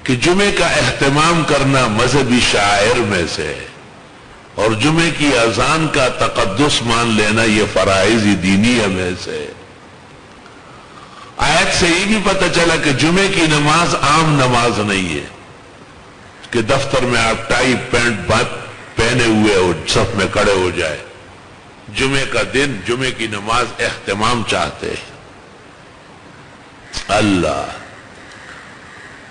کہ جمعے کا اہتمام کرنا مذہبی شعائر میں سے ہے، اور جمعے کی اذان کا تقدس مان لینا یہ فرائض دینیہ میں سے ہے۔ آیت سے یہ بھی پتہ چلا کہ جمعے کی نماز عام نماز نہیں ہے کہ دفتر میں آپ ٹائی پینٹ پہنے ہوئے اور صف میں کھڑے ہو جائے۔ جمعے کا دن، جمعے کی نماز اہتمام چاہتے ہیں۔ اللہ،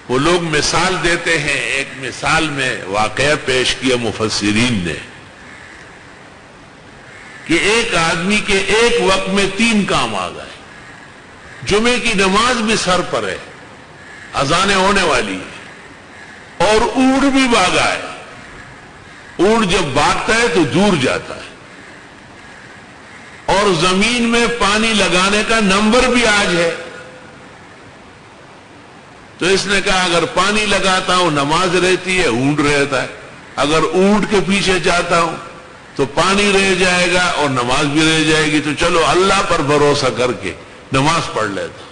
وہ لوگ مثال دیتے ہیں، ایک مثال میں واقعہ پیش کیا مفسرین نے کہ ایک آدمی کے ایک وقت میں 3 کام آ گئے۔ جمعے کی نماز بھی سر پر ہے، اذانیں ہونے والی ہے، اور اونٹ بھی بھاگا ہے۔ اونٹ جب بھاگتا ہے تو دور جاتا ہے، اور زمین میں پانی لگانے کا نمبر بھی آج ہے۔ تو اس نے کہا اگر پانی لگاتا ہوں نماز رہتی ہے، اونٹ رہتا ہے، اگر اونٹ کے پیچھے جاتا ہوں تو پانی رہ جائے گا اور نماز بھی رہ جائے گی، تو چلو اللہ پر بھروسہ کر کے نماز پڑھ لیتا۔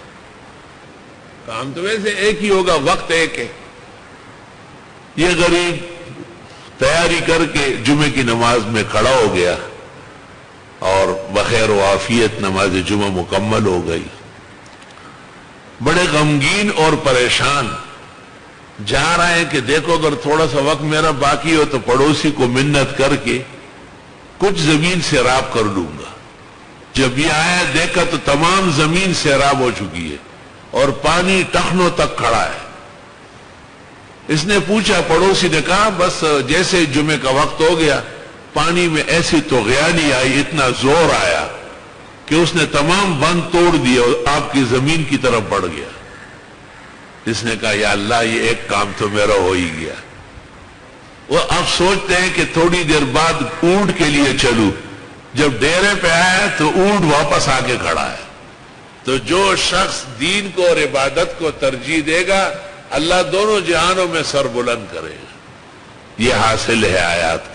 کام تو ویسے ایک ہی ہوگا، وقت ایک ہے۔ یہ غریب تیاری کر کے جمعے کی نماز میں کھڑا ہو گیا اور بخیر و عافیت نماز جمعہ مکمل ہو گئی۔ بڑے غمگین اور پریشان جا رہے ہیں کہ دیکھو اگر تھوڑا سا وقت میرا باقی ہو تو پڑوسی کو منت کر کے کچھ زمین سیراب کر لوں گا۔ جب یہ آیا دیکھا تو تمام زمین سیراب ہو چکی ہے اور پانی ٹخنوں تک کھڑا ہے۔ اس نے پوچھا، پڑوسی نے کہا بس جیسے جمعے کا وقت ہو گیا پانی میں ایسی طغیانی آئی، اتنا زور آیا کہ اس نے تمام بند توڑ دیے اور آپ کی زمین کی طرف بڑھ گیا۔ اس نے کہا یا اللہ، یہ ایک کام تو میرا ہو ہی گیا۔ وہ اب سوچتے ہیں کہ تھوڑی دیر بعد اونٹ کے لیے چلوں۔ جب ڈیرے پہ آیا تو اونٹ واپس آ کے کھڑا ہے۔ تو جو شخص دین کو اور عبادت کو ترجیح دے گا، اللہ دونوں جہانوں میں سر بلند کرے گا۔ یہ حاصل ہے آیات